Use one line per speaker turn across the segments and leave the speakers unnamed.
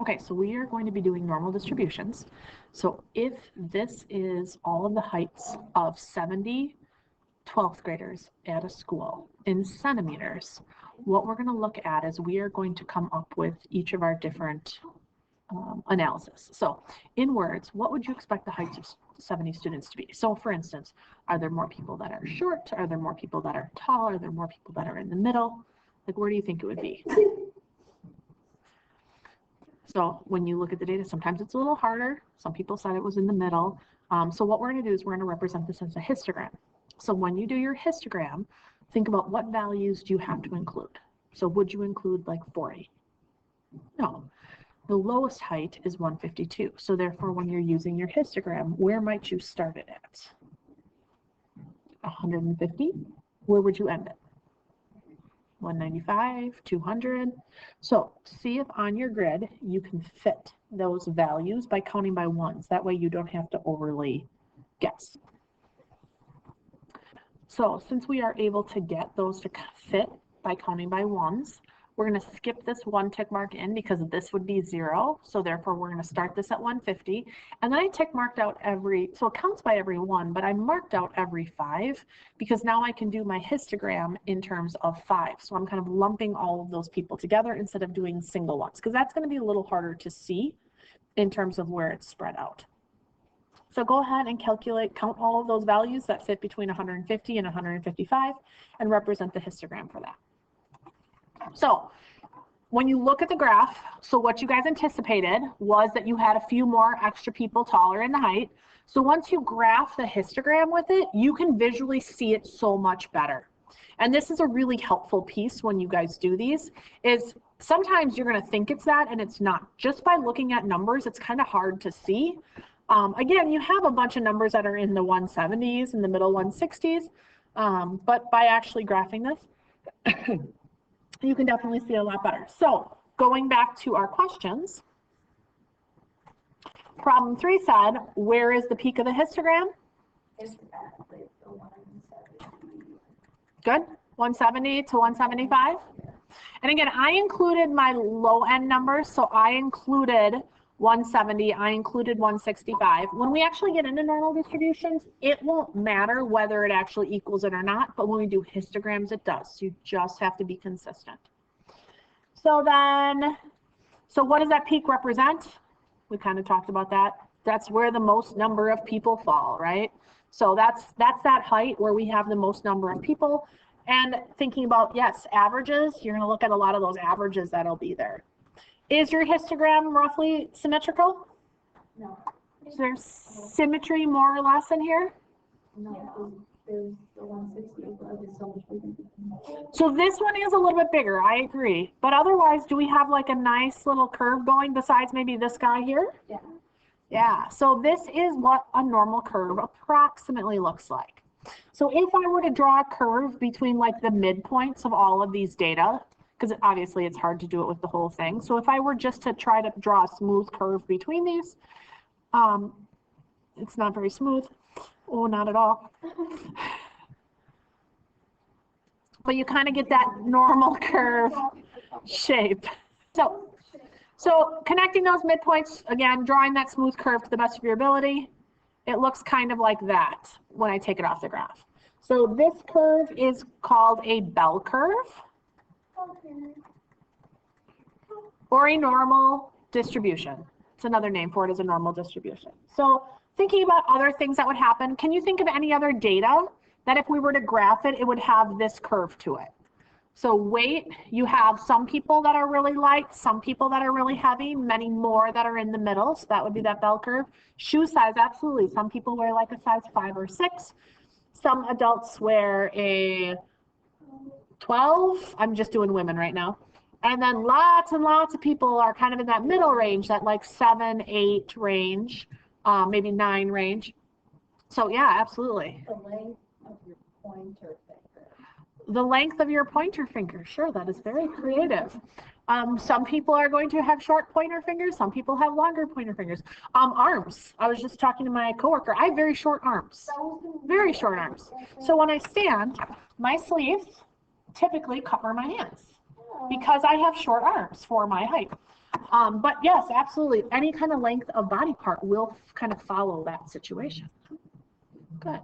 Okay, so we are going to be doing normal distributions. So if this is all of the heights of 70 12th graders at a school in centimeters, what we're going to look at is we are going to come up with each of our different analysis. So in words, what would you expect the heights of 70 students to be? So for instance, are there more people that are short? Are there more people that are tall? Are there more people that are in the middle? Like, where do you think it would be? So when you look at the data, sometimes it's a little harder. Some people said it was in the middle. So what we're going to do is we're going to represent this as a histogram. So when you do your histogram, think about what values do you have to include. So would you include like 40? No. The lowest height is 152. So therefore, when you're using your histogram, where might you start it at? 150? Where would you end it? 195, 200. So see if on your grid you can fit those values by counting by ones. That way you don't have to overly guess. So since we are able to get those to fit by counting by ones, we're going to skip this one tick mark in because this would be 0. So therefore, we're going to start this at 150. And then I tick marked out so it counts by every 1, but I marked out every 5 because now I can do my histogram in terms of 5. So I'm kind of lumping all of those people together instead of doing single ones because that's going to be a little harder to see in terms of where it's spread out. So go ahead and count all of those values that fit between 150 and 155 and represent the histogram for that. So when you look at the graph, so what you guys anticipated was that you had a few more extra people taller in the height. So once you graph the histogram with it, you can visually see it so much better. And this is a really helpful piece when you guys do these, is sometimes you're going to think it's that and it's not. Just by looking at numbers, it's kind of hard to see. Again, you have a bunch of numbers that are in the 170s and the middle 160s, but by actually graphing this, you can definitely see a lot better. So going back to our questions, problem 3 said, where is the peak of the histogram? Good, 170 to 175. And again, I included my low end numbers, so I included 170, I included 165. When we actually get into normal distributions, it won't matter whether it actually equals it or not, but when we do histograms, it does. You just have to be consistent. So what does that peak represent? We kind of talked about that. That's where the most number of people fall, right? So that's that height where we have the most number of people. And thinking about, yes, averages, you're going to look at a lot of those averages that'll be there. Is your histogram roughly symmetrical?
No.
Is there symmetry more or less in here?
No. There's the 160, but it's so much bigger.
So this one is a little bit bigger, I agree. But otherwise, do we have like a nice little curve going besides maybe this guy here?
Yeah.
Yeah, so this is what a normal curve approximately looks like. So if I were to draw a curve between like the midpoints of all of these data, because obviously it's hard to do it with the whole thing. So if I were just to try to draw a smooth curve between these, it's not very smooth. Oh, not at all. But you kind of get that normal curve shape. So connecting those midpoints, again, drawing that smooth curve to the best of your ability, it looks kind of like that when I take it off the graph. So this curve is called a bell curve. Or a normal distribution. It's another name for it, is a normal distribution. So thinking about other things that would happen, can you think of any other data that if we were to graph it, it would have this curve to it? So weight, you have some people that are really light, some people that are really heavy, many more that are in the middle. So that would be that bell curve. Shoe size, absolutely. Some people wear like a size 5 or 6. Some adults wear a 12. I'm just doing women right now. And then lots and lots of people are kind of in that middle range, that like 7, 8 range, maybe 9 range. So yeah, absolutely.
The length of your pointer finger.
The length of your pointer finger, sure, that is very creative. Some people are going to have short pointer fingers, some people have longer pointer fingers. Arms, I was just talking to my coworker, I have very short arms, very short arms. So when I stand, my sleeves typically cover my hands because I have short arms for my height. But yes, absolutely. Any kind of length of body part will kind of follow that situation. Good.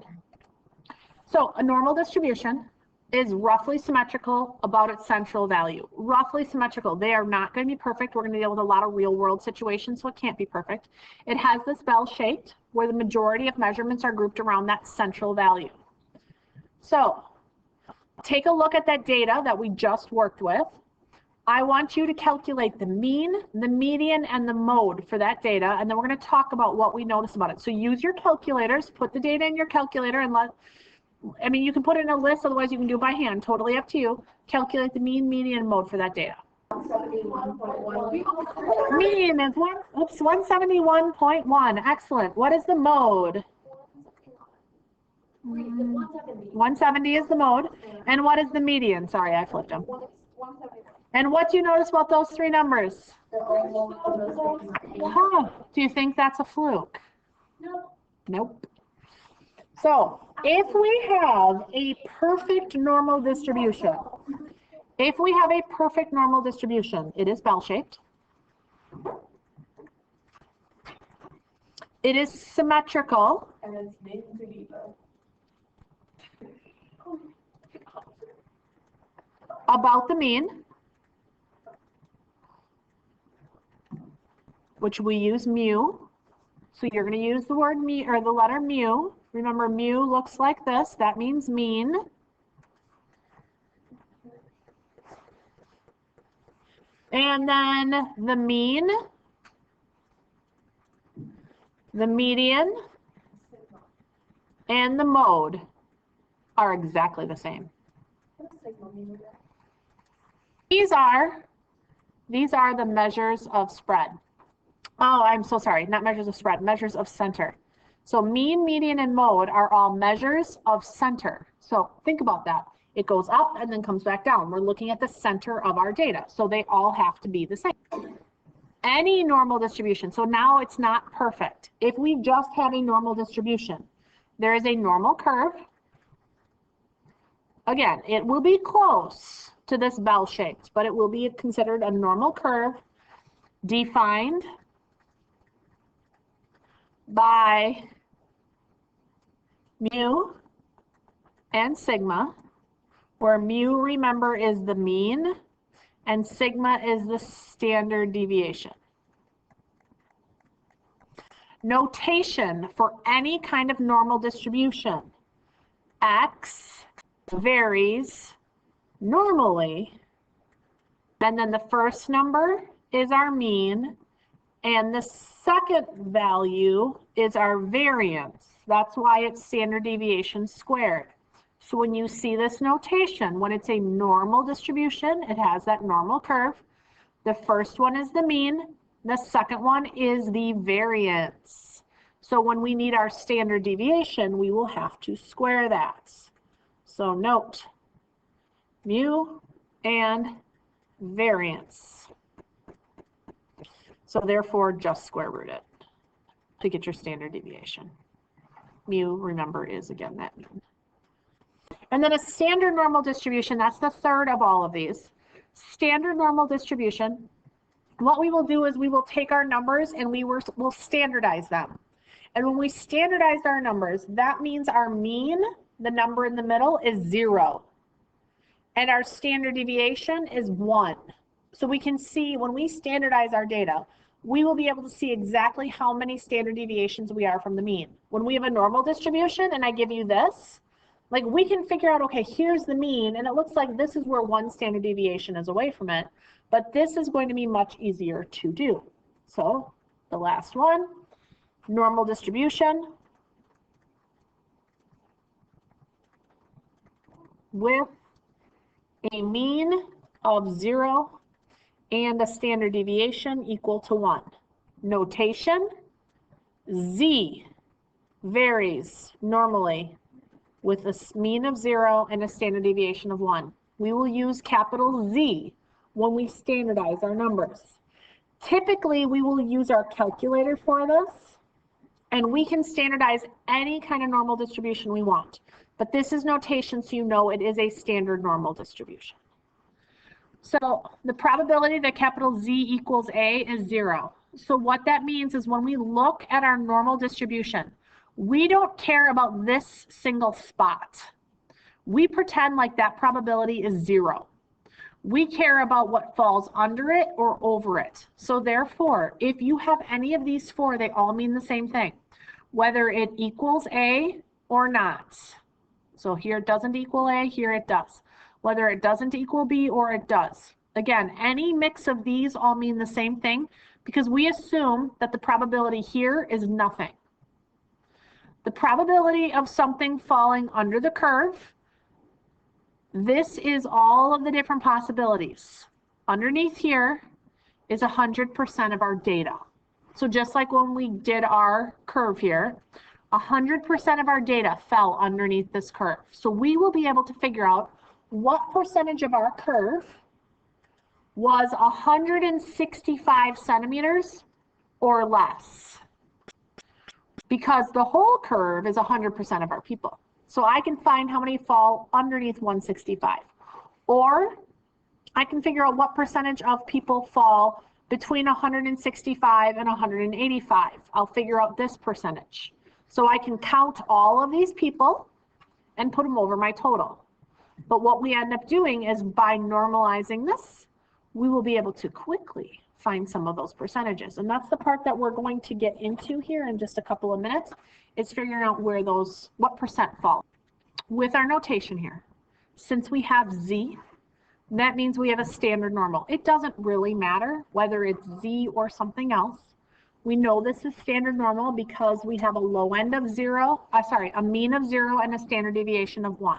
So a normal distribution is roughly symmetrical about its central value. Roughly symmetrical. They are not going to be perfect. We're going to deal with a lot of real world situations, so it can't be perfect. It has this bell shaped where the majority of measurements are grouped around that central value. So take a look at that data that we just worked with. I want you to calculate the mean, the median, and the mode for that data, and then we're going to talk about what we notice about it. So use your calculators, put the data in your calculator, and you can put it in a list, otherwise you can do it by hand, totally up to you. Calculate the mean, median, and mode for that data.
171.1.
Mean is 171.1. Excellent. What is the mode? 170 is the mode. And what is the median? Sorry, I flipped them.
171.
And what do you notice about those three numbers? Huh. Do you think that's a fluke?
No.
Nope. So if we have a perfect normal distribution, it is bell-shaped. It is symmetrical.
And it's named Geneva.
About the mean, which we use mu. So you're going to use the word mu or the letter mu. Remember, mu looks like this. That means mean. And then the mean, the median, and the mode are exactly the same.
What does sigma mean again?
These are the measures of spread. Oh, I'm so sorry, not measures of spread, measures of center. So mean, median, and mode are all measures of center. So think about that. It goes up and then comes back down. We're looking at the center of our data. So they all have to be the same. Any normal distribution. So now it's not perfect. If we just have a normal distribution, there is a normal curve. Again, it will be close to this bell-shaped, but it will be considered a normal curve defined by mu and sigma, where mu, remember, is the mean and sigma is the standard deviation. Notation for any kind of normal distribution: x varies normally, and then the first number is our mean, and the second value is our variance. That's why it's standard deviation squared. So when you see this notation, when it's a normal distribution, it has that normal curve. The first one is the mean. The second one is the variance. So when we need our standard deviation, we will have to square that. So note, mu and variance. So therefore, just square root it to get your standard deviation. Mu, remember, is again that mean. And then a standard normal distribution, that's the third of all of these. Standard normal distribution, what we will do is we will take our numbers and we'll standardize them. And when we standardize our numbers, that means our mean, the number in the middle, is 0. And our standard deviation is 1. So we can see when we standardize our data, we will be able to see exactly how many standard deviations we are from the mean. When we have a normal distribution and I give you this, like we can figure out, okay, here's the mean, and it looks like this is where 1 standard deviation is away from it, but this is going to be much easier to do. So the last one, normal distribution with a mean of 0 and a standard deviation equal to 1. Notation, z varies normally with a mean of 0 and a standard deviation of 1. We will use capital Z when we standardize our numbers. Typically, we will use our calculator for this, and we can standardize any kind of normal distribution we want. But this is notation, so you know it is a standard normal distribution. So the probability that capital Z equals A is 0. So what that means is when we look at our normal distribution, we don't care about this single spot. We pretend like that probability is 0. We care about what falls under it or over it. So therefore, if you have any of these four, they all mean the same thing, whether it equals A or not. So here it doesn't equal A, here it does. Whether it doesn't equal B or it does. Again, any mix of these all mean the same thing because we assume that the probability here is nothing. The probability of something falling under the curve, this is all of the different possibilities. Underneath here is 100% of our data. So just like when we did our curve here, 100% of our data fell underneath this curve. So we will be able to figure out what percentage of our curve was 165 centimeters or less, because the whole curve is 100% of our people. So I can find how many fall underneath 165. Or I can figure out what percentage of people fall between 165 and 185. I'll figure out this percentage. So I can count all of these people and put them over my total. But what we end up doing is by normalizing this, we will be able to quickly find some of those percentages. And that's the part that we're going to get into here in just a couple of minutes, is figuring out where those, what percent fall. With our notation here, since we have Z, that means we have a standard normal. It doesn't really matter whether it's Z or something else. We know this is standard normal because we have a low end of 0, a mean of 0 and a standard deviation of 1.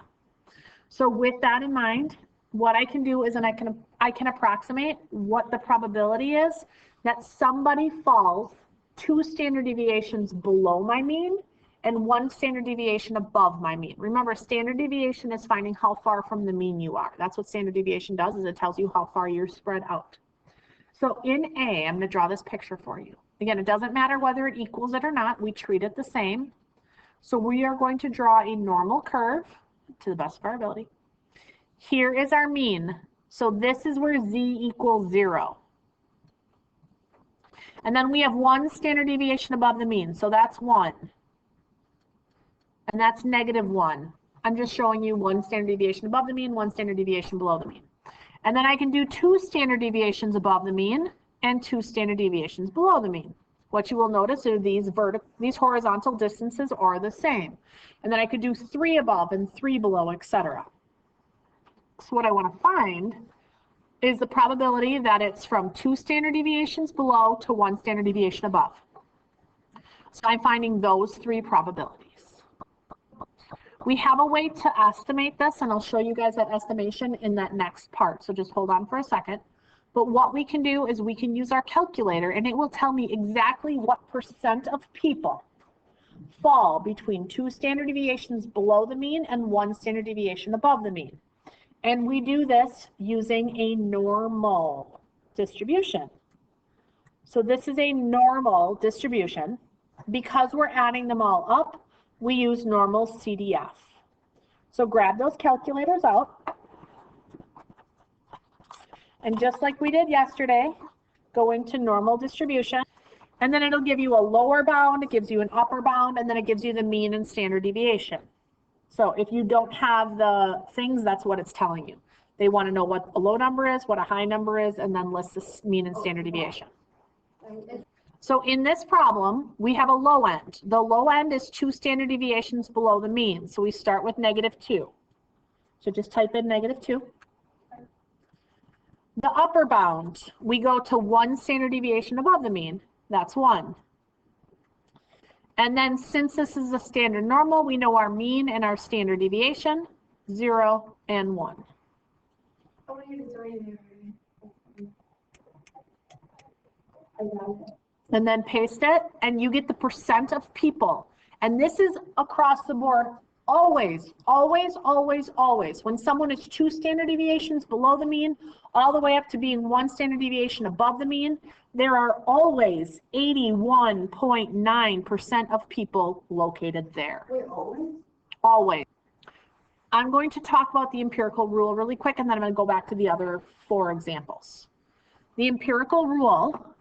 So with that in mind, what I can do is I can approximate what the probability is that somebody falls 2 standard deviations below my mean and 1 standard deviation above my mean. Remember, standard deviation is finding how far from the mean you are. That's what standard deviation does, is it tells you how far you're spread out. So in A, I'm going to draw this picture for you. Again, it doesn't matter whether it equals it or not. We treat it the same. So we are going to draw a normal curve to the best of our ability. Here is our mean. So this is where Z equals 0. And then we have 1 standard deviation above the mean. So that's 1. And that's -1. I'm just showing you 1 standard deviation above the mean, 1 standard deviation below the mean. And then I can do 2 standard deviations above the mean and 2 standard deviations below the mean. What you will notice are these horizontal distances are the same. And then I could do 3 above and 3 below, etc. So what I want to find is the probability that it's from 2 standard deviations below to 1 standard deviation above. So I'm finding those 3 probabilities. We have a way to estimate this, and I'll show you guys that estimation in that next part. So just hold on for a second. But what we can do is we can use our calculator, and it will tell me exactly what percent of people fall between 2 standard deviations below the mean and 1 standard deviation above the mean. And we do this using a normal distribution. So this is a normal distribution. Because we're adding them all up, we use normal CDF. So grab those calculators out. And just like we did yesterday, go into normal distribution. And then it'll give you a lower bound, it gives you an upper bound, and then it gives you the mean and standard deviation. So if you don't have the things, that's what it's telling you. They want to know what a low number is, what a high number is, and then list the mean and standard deviation. So in this problem, we have a low end. The low end is 2 standard deviations below the mean. So we start with -2. So just type in -2. The upper bound, we go to 1 standard deviation above the mean. That's 1. And then since this is a standard normal, we know our mean and our standard deviation, 0 and 1. And then paste it, and you get the percent of people. And this is across the board, always, always, always, always. When someone is 2 standard deviations below the mean, all the way up to being 1 standard deviation above the mean, there are always 81.9% of people located there.
Wait, always?
Always. I'm going to talk about the empirical rule really quick, and then I'm going to go back to the other 4 examples. The empirical rule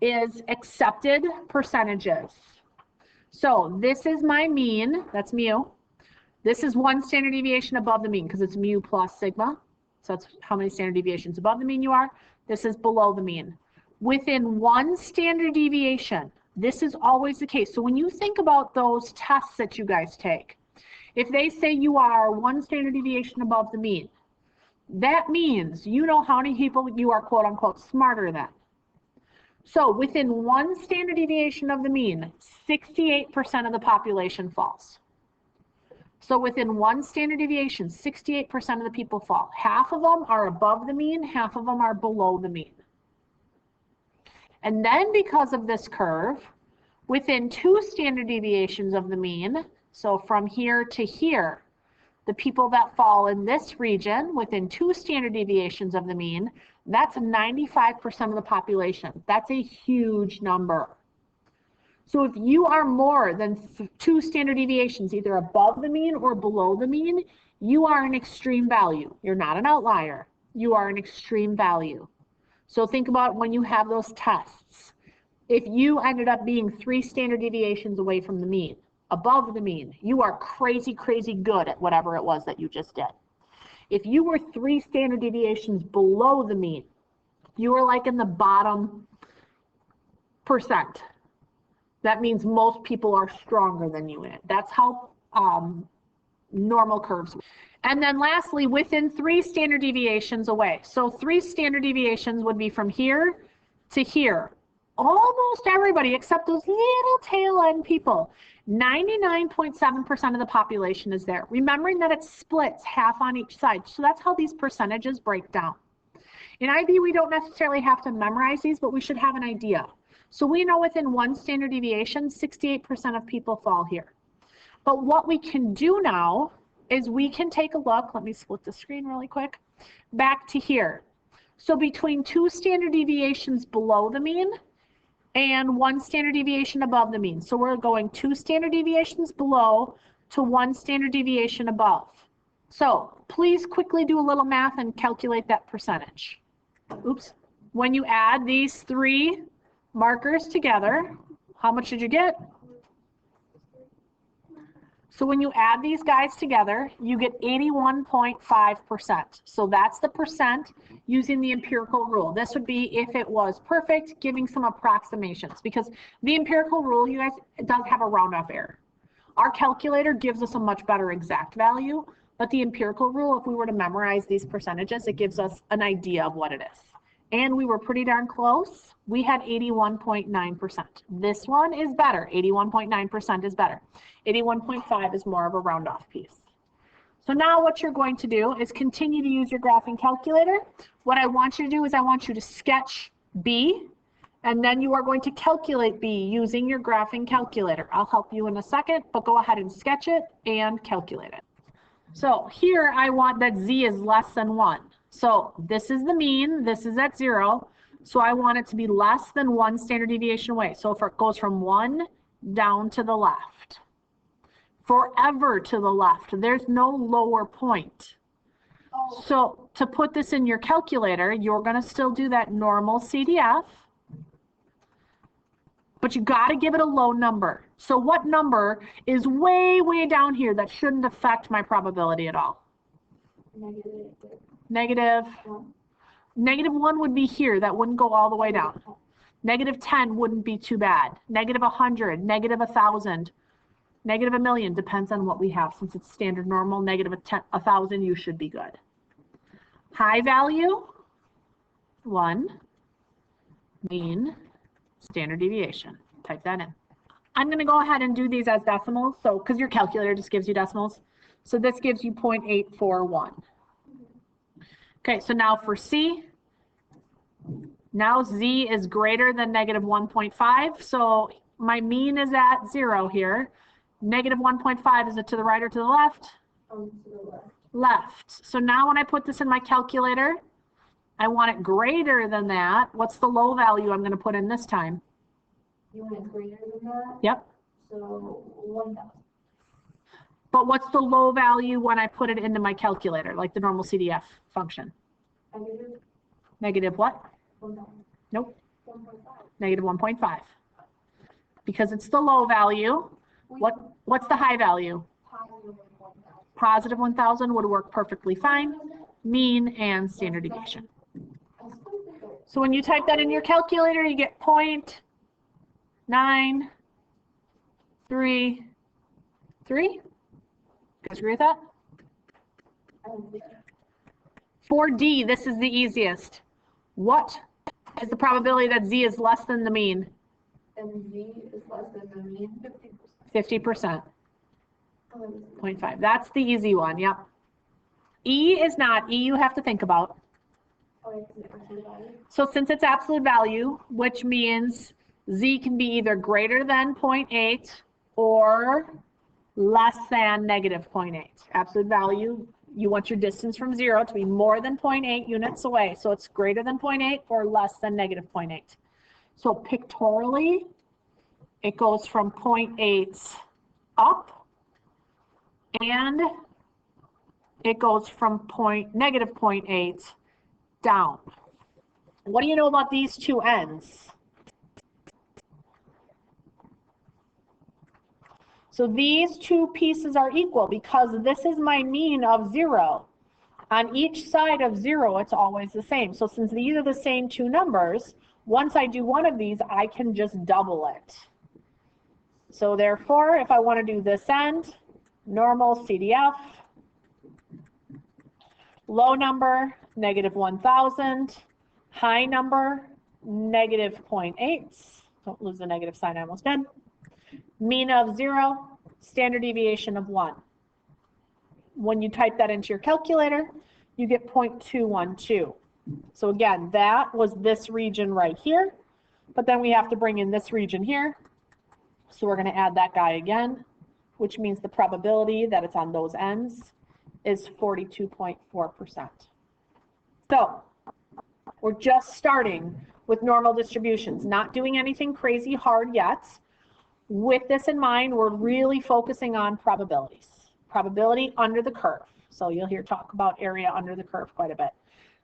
is accepted percentages. So this is my mean, that's mu. This is 1 standard deviation above the mean because it's mu plus sigma. So that's how many standard deviations above the mean you are. This is below the mean. Within 1 standard deviation, this is always the case. So when you think about those tests that you guys take, if they say you are 1 standard deviation above the mean, that means you know how many people you are quote unquote smarter than. So within 1 standard deviation of the mean, 68% of the population falls. So within 1 standard deviation, 68% of the people fall. Half of them are above the mean, half of them are below the mean. And then because of this curve, within 2 standard deviations of the mean, so from here to here, the people that fall in this region within 2 standard deviations of the mean, that's 95% of the population. That's a huge number. So if you are more than 2 standard deviations, either above the mean or below the mean, you are an extreme value. You're not an outlier. You are an extreme value. So think about when you have those tests. If you ended up being 3 standard deviations away from the mean, above the mean, you are crazy, crazy good at whatever it was that you just did. If you were 3 standard deviations below the mean, you were like in the bottom percent. That means most people are stronger than you in it. That's how normal curves. And then lastly, within 3 standard deviations away. So 3 standard deviations would be from here to here. Almost everybody except those little tail end people. 99.7% of the population is there. Remembering that it splits half on each side. So that's how these percentages break down. In IB, we don't necessarily have to memorize these, but we should have an idea. So we know within 1 standard deviation, 68% of people fall here. But what we can do now is we can take a look, let me split the screen really quick, back to here. So between 2 standard deviations below the mean and 1 standard deviation above the mean. So we're going 2 standard deviations below to 1 standard deviation above. So please quickly do a little math and calculate that percentage. Oops. When you add these 3 markers together, how much did you get? So when you add these guys together, you get 81.5%. So that's the percent using the empirical rule. This would be if it was perfect, giving some approximations, because the empirical rule, you guys, it does have a round-off error. Our calculator gives us a much better exact value, but the empirical rule, if we were to memorize these percentages, it gives us an idea of what it is. And we were pretty darn close. We had 81.9%. This one is better. 81.9% is better. 81.5 is more of a round off piece. So now what you're going to do is continue to use your graphing calculator. What I want you to do is I want you to sketch B, and then you are going to calculate B using your graphing calculator. I'll help you in a second, but go ahead and sketch it and calculate it. So here I want that Z is less than 1. So this is the mean, this is at 0. So I want it to be less than 1 standard deviation away. So if it goes from 1 down to the left, forever to the left, there's no lower point. So to put this in your calculator, you're going to still do that normal CDF, but you got to give it a low number. So what number is way, way down here that shouldn't affect my probability at all? Negative. Negative 1 would be here. That wouldn't go all the way down. Negative 10 wouldn't be too bad. Negative 100, negative 1,000, negative 1,000,000, depends on what we have. Since it's standard normal, negative 1,000, you should be good. High value, 1, mean, standard deviation. Type that in. I'm going to go ahead and do these as decimals, so because your calculator just gives you decimals. So this gives you 0.841. Okay, so now for C, now Z is greater than negative 1.5. So my mean is at 0 here. Negative 1.5, is it to the right or to the left?
To the left.
Left. So now when I put this in my calculator, I want it greater than that. What's the low value I'm going to put in this time?
You want it greater than that?
Yep.
So 1,000.
But what's the low value when I put it into my calculator, like the normal CDF function?
Negative
Negative what?
1.5.
Nope,
1.5.
negative 1.5. Because it's the low value. What's the high value?
Positive 1.5.
Positive 1,000 would work perfectly fine. Mean and standard deviation. So when you type that in your calculator, you get 0.933. You guys agree with that? For D, this is the easiest. What is the probability that Z is less than the mean?
And Z is less than the mean,
50%.
50%.
0.5. That's the easy one, yep. E is not. E you have to think about. So since it's absolute value, which means Z can be either greater than 0.8 or less than negative 0.8. Absolute value, you want your distance from 0 to be more than 0.8 units away. So it's greater than 0.8 or less than negative 0.8. So pictorially, it goes from 0.8 up, and it goes from negative 0.8 down. What do you know about these two ends? So these two pieces are equal because this is my mean of 0. On each side of 0, it's always the same. So since these are the same two numbers, once I do one of these, I can just double it. So therefore, if I want to do this end, normal CDF, low number, negative 1,000, high number, negative 0.8. Don't lose the negative sign, I almost did. Mean of 0, standard deviation of 1. When you type that into your calculator, you get 0.212. So again, that was this region right here, but then we have to bring in this region here. So we're going to add that guy again, which means the probability that it's on those ends is 42.4%. So we're just starting with normal distributions, not doing anything crazy hard yet. With this in mind, we're really focusing on probabilities. Probability under the curve. So you'll hear talk about area under the curve quite a bit.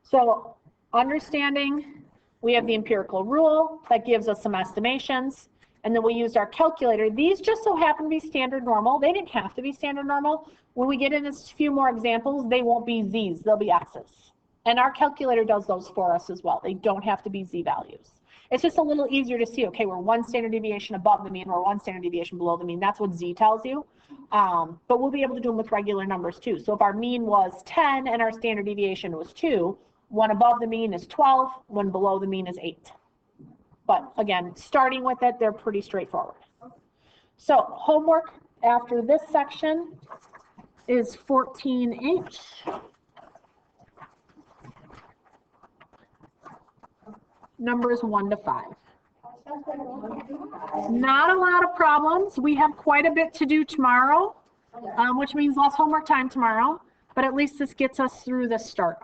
So understanding, we have the empirical rule that gives us some estimations, and then we used our calculator. These just so happen to be standard normal. They didn't have to be standard normal. When we get in a few more examples, they won't be Z's, they'll be X's. And our calculator does those for us as well. They don't have to be Z values. It's just a little easier to see, okay, we're one standard deviation above the mean, we're one standard deviation below the mean. That's what Z tells you. But we'll be able to do them with regular numbers too. So if our mean was 10 and our standard deviation was 2, one above the mean is 12, one below the mean is 8. But again, starting with it, they're pretty straightforward. So homework after this section is 14H. Numbers 1 to 5. Not a lot of problems. We have quite a bit to do tomorrow, which means less homework time tomorrow, but at least this gets us through the start.